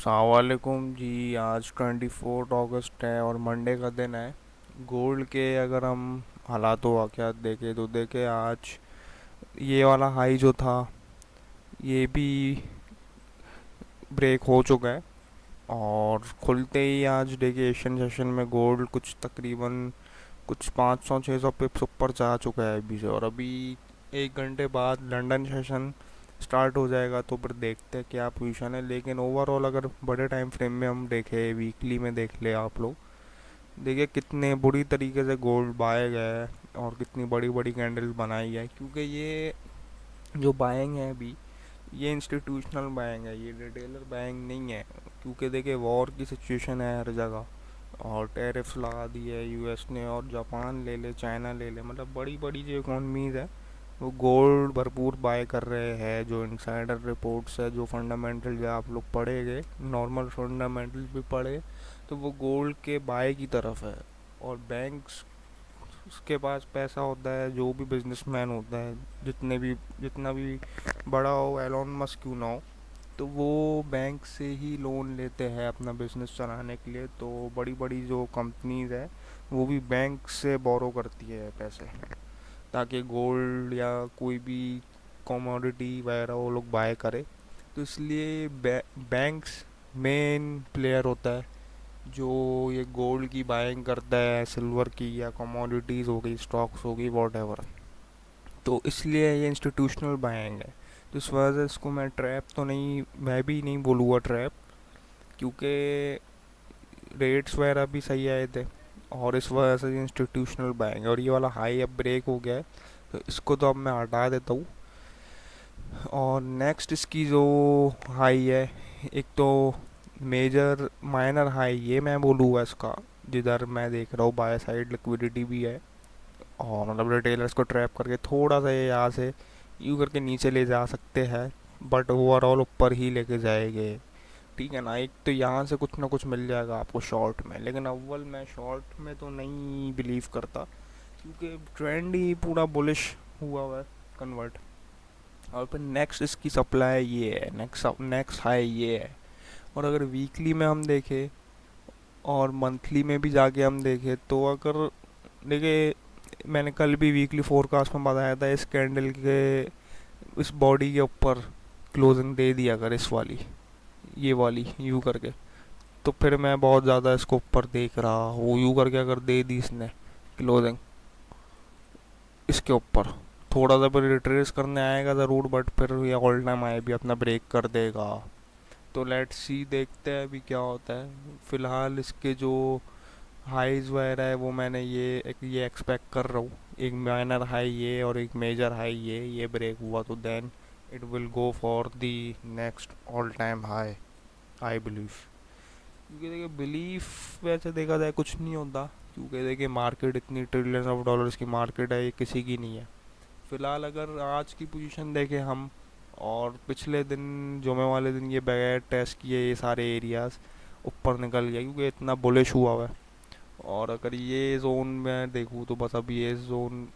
अस्सलामुअलैकुम जी। आज 24 अगस्त है और मंडे का दिन है। गोल्ड के अगर हम हालात वाक़यात देखें तो देखे आज ये वाला हाई जो था ये भी ब्रेक हो चुका है। और खुलते ही आज देखिए एशियन सेशन में गोल्ड कुछ तकरीबन कुछ 500 600 पिप्स ऊपर जा चुका है अभी से। और अभी 1 घंटे बाद लंदन सेशन स्टार्ट हो जाएगा तो फिर देखते हैं क्या पोजीशन है। लेकिन ओवरऑल अगर बड़े टाइम फ्रेम में हम देखें, वीकली में देख ले आप लोग, देखिए कितने बुरी तरीके से गोल्ड बाय गया है और कितनी बड़ी बड़ी कैंडल्स बनाई है। क्योंकि ये जो बाइंग है अभी, ये इंस्टीट्यूशनल बाइंग है, ये रिटेलर बाइंग नहीं है। क्योंकि देखिए वॉर की सिचुएशन है हर जगह और टैरिफ्स लगा दिए है यूएस ने। और जापान ले ले, चाइना ले ले, मतलब बड़ी बड़ी जो इकोनमीज़ है वो गोल्ड भरपूर बाय कर रहे हैं। जो इनसाइडर रिपोर्ट्स है, जो फंडामेंटल जो आप लोग पढ़ेंगे, नॉर्मल फंडामेंटल भी पढ़े, तो वो गोल्ड के बाय की तरफ है। और बैंक्स के पास पैसा होता है, जो भी बिजनेसमैन होता है, जितना भी बड़ा हो, एलोन मस्क क्यों ना हो, तो वो बैंक से ही लोन लेते हैं अपना बिजनेस चलाने के लिए। तो बड़ी बड़ी जो कंपनीज है वो भी बैंक से बोरो करती है पैसे, ताकि गोल्ड या कोई भी कमोडिटी वगैरह वो लोग बाय करे। तो इसलिए बैंक्स मेन प्लेयर होता है जो ये गोल्ड की बाइंग करता है, सिल्वर की या कमोडिटीज़ हो गई, स्टॉक्स हो गई, वॉट एवर। तो इसलिए ये इंस्टीट्यूशनल बाइंग है। तो इस वजह से इसको मैं ट्रैप तो नहीं, मैं भी नहीं बोलूँगा ट्रैप, क्योंकि रेट्स वगैरह भी सही आए थे। और इस वजह से इंस्टीट्यूशनल बाइंग है। और ये वाला हाई अब ब्रेक हो गया है तो इसको तो अब मैं हटा देता हूँ। और नेक्स्ट इसकी जो हाई है, एक तो मेजर माइनर हाई ये मैं बोलूँगा इसका, जिधर मैं देख रहा हूँ बाय साइड लिक्विडिटी भी है। और मतलब रिटेलर्स को ट्रैप करके थोड़ा सा ये यहाँ से यूँ करके नीचे ले जा सकते हैं, बट ओवरऑल ऊपर ही लेके जाएंगे। ठीक है ना। एक तो यहाँ से कुछ ना कुछ मिल जाएगा आपको शॉर्ट में, लेकिन अव्वल मैं शॉर्ट में तो नहीं बिलीव करता, क्योंकि ट्रेंड ही पूरा बुलिश हुआ है कन्वर्ट। और फिर नेक्स्ट इसकी सप्लाई ये है, नेक्स्ट नेक्स्ट हाई ये है। और अगर वीकली में हम देखें और मंथली में भी जाके हम देखें तो अगर देखिए, मैंने कल भी वीकली फोरकास्ट में बताया था, इस कैंडल के इस बॉडी के ऊपर क्लोजिंग दे दिया अगर इस वाली, ये वाली यू करके, तो फिर मैं बहुत ज़्यादा इसको ऊपर देख रहा हूँ। यू करके अगर दे दी इसने क्लोजिंग इसके ऊपर, थोड़ा सा फिर रिट्रेस करने आएगा ज़रूर, बट फिर ये ऑल टाइम आए भी अपना ब्रेक कर देगा। तो लेट सी, देखते हैं अभी क्या होता है। फ़िलहाल इसके जो हाईज वगैरह है वो मैंने ये एक्सपेक्ट कर रहा हूँ। एक माइनर हाई ये और एक मेजर हाई ये ब्रेक हुआ तो then it will go for the next all time high, I believe. क्योंकि देखिए बिलीफ वैसे देखा जाए कुछ नहीं होता, क्योंकि देखिए मार्केट इतनी ट्रिलियन ऑफ डॉलर्स की मार्केट है, ये किसी की नहीं है। फ़िलहाल अगर आज की पोजीशन देखें हम, और पिछले दिन जुमे वाले दिन ये बगैर टेस्ट किए ये सारे एरियाज ऊपर निकल गया, क्योंकि इतना बुलिश हुआ हुआ है। और अगर ये जोन में देखूँ तो बस अभी ये जोन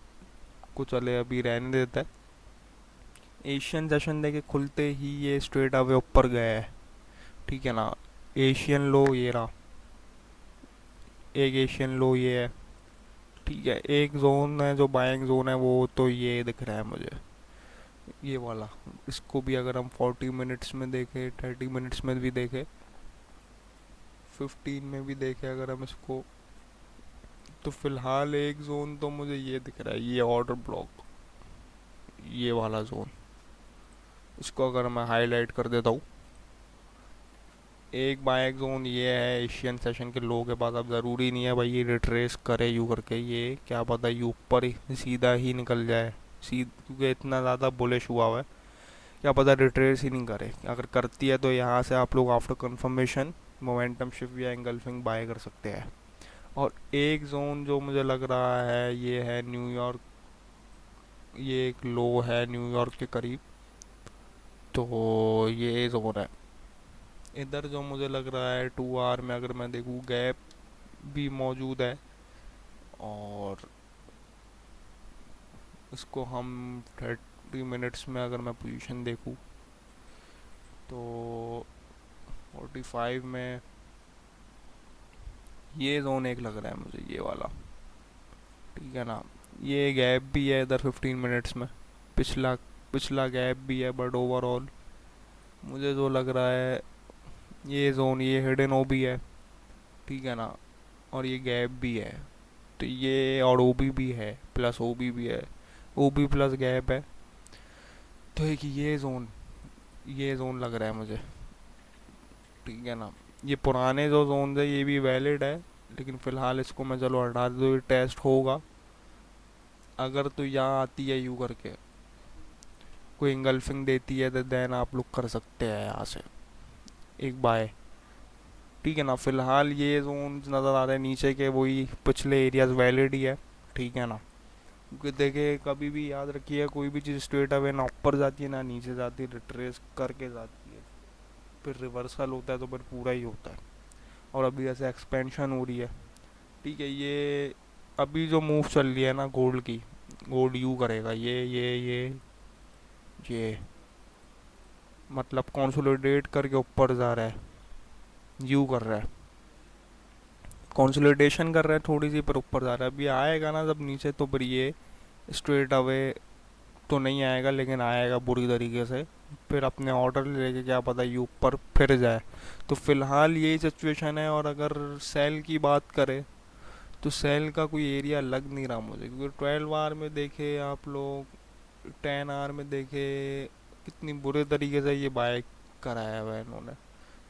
को चले अभी रहने देता है। एशियन सेशन देखे खुलते ही ये स्ट्रेट अवे ऊपर गया है। ठीक है ना। एशियन लो ये रहा, एक एशियन लो ये है। ठीक है, एक जोन है जो बाइंग जोन है, वो तो ये दिख रहा है मुझे, ये वाला। इसको भी अगर हम 40 मिनट्स में देखें, 30 मिनट्स में भी देखें, 15 में भी देखें अगर हम इसको, तो फिलहाल एक जोन तो मुझे ये दिख रहा है, ये ऑर्डर ब्लॉक, ये वाला जोन। इसको अगर मैं हाईलाइट कर देता हूँ, एक बाइक जोन ये है एशियन सेशन के लोगों के पास। अब ज़रूरी नहीं है भाई ये रिट्रेस करे यू करके, ये क्या पता ये ऊपर ही सीधा ही निकल जाए, क्योंकि इतना ज़्यादा बुलिश हुआ हुआ है, क्या पता रिट्रेस ही नहीं करे। अगर करती है तो यहाँ से आप लोग आफ्टर कंफर्मेशन मोमेंटम शिफ्ट या एंगल्फिंग बाय कर सकते हैं। और एक जोन जो मुझे लग रहा है ये है न्यूयॉर्क, ये एक लो है न्यूयॉर्क के करीब, तो ये जोन है। इधर जो मुझे लग रहा है 2 आवर में अगर मैं देखूँ गैप भी मौजूद है। और इसको हम 30 मिनट्स में अगर मैं पोजीशन देखूँ तो 45 में ये जोन एक लग रहा है मुझे, ये वाला। ठीक है ना। ये गैप भी है इधर 15 मिनट्स में, पिछला पिछला गैप भी है, बट ओवरऑल मुझे जो लग रहा है ये जोन, ये हिडन ओ भी है। ठीक है ना। और ये गैप भी है, तो ये और ओ भी है, प्लस ओ भी है, ओ बी प्लस गैप है। तो एक ये जोन लग रहा है मुझे। ठीक है ना। ये पुराने जो जोन है ये भी वैलिड है, लेकिन फ़िलहाल इसको मैं चलो हटा दो, ये टेस्ट होगा। अगर तो यहाँ आती है यू करके कोई इंगल्फिंग देती है, तो देन आप लोग कर सकते हैं यहाँ से एक बाय। ठीक है ना। फ़िलहाल ये जोन नज़र आ रहे हैं नीचे के, वही पिछले एरियाज वैलिड ही है। ठीक है ना। क्योंकि देखिए कभी भी याद रखिए, कोई भी चीज़ स्ट्रेट अवे ना ऊपर जाती है ना नीचे जाती है, रिट्रेस करके जाती है, फिर रिवर्सल होता है तो फिर पूरा ही होता है। और अभी ऐसे एक्सपेंशन हो रही है। ठीक है। ये अभी जो मूव चल रही है ना गोल्ड की, गोल्ड यू करेगा, ये मतलब कंसोलिडेट करके ऊपर जा रहा है, यू कर रहा है, कंसोलिडेशन कर रहा है थोड़ी सी, पर ऊपर जा रहा है। अभी आएगा ना जब नीचे, तो फिर ये स्ट्रेट अवे तो नहीं आएगा, लेकिन आएगा बुरी तरीके से। फिर अपने ऑर्डर लेके क्या पता ये ऊपर फिर जाए। तो फिलहाल यही सिचुएशन है। और अगर सेल की बात करें तो सेल का कोई एरिया लग नहीं रहा मुझे, क्योंकि 12 आवर में देखे आप लोग, 10 आवर में देखे कितनी बुरे तरीके से ये बाय कराया हुआ है इन्होंने।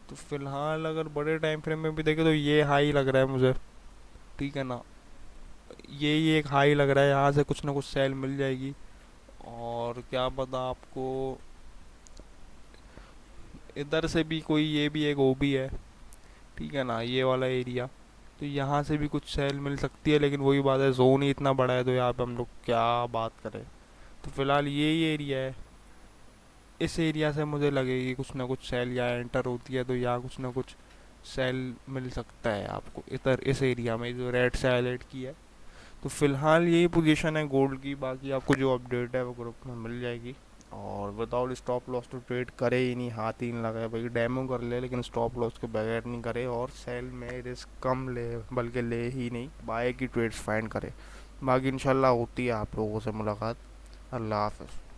तो फिलहाल अगर बड़े टाइम फ्रेम में भी देखे तो ये हाई लग रहा है मुझे। ठीक है ना। ये एक हाई लग रहा है, यहाँ से कुछ ना कुछ सेल मिल जाएगी। और क्या पता आपको इधर से भी कोई, ये भी एक ओ भी है। ठीक है ना, ये वाला एरिया, तो यहाँ से भी कुछ सेल मिल सकती है। लेकिन वही बात है, जोन ही इतना बड़ा है, तो यहाँ पे हम लोग क्या बात करें। तो फिलहाल यही एरिया है। इस एरिया से मुझे लगेगी कुछ ना कुछ सेल यहाँ एंटर होती है, तो यहाँ कुछ ना कुछ सेल मिल सकता है आपको इधर इस एरिया में जो रेड से हाईलाइट की है। तो फिलहाल यही पोजीशन है गोल्ड की। बाकी आपको जो अपडेट है वो ग्रुप में मिल जाएगी। और विदाउट स्टॉप लॉस तो ट्रेड करे ही नहीं, हाथ ही नहीं लगाए भाई। डेमो कर ले लेकिन स्टॉप लॉस के बगैर नहीं करे। और सेल में रिस्क कम ले, बल्कि ले ही नहीं, बाय की ट्रेड्स फाइंड करे। बाकी इंशाल्लाह होती है आप लोगों से मुलाकात। अल्लाह हाफ़िज़।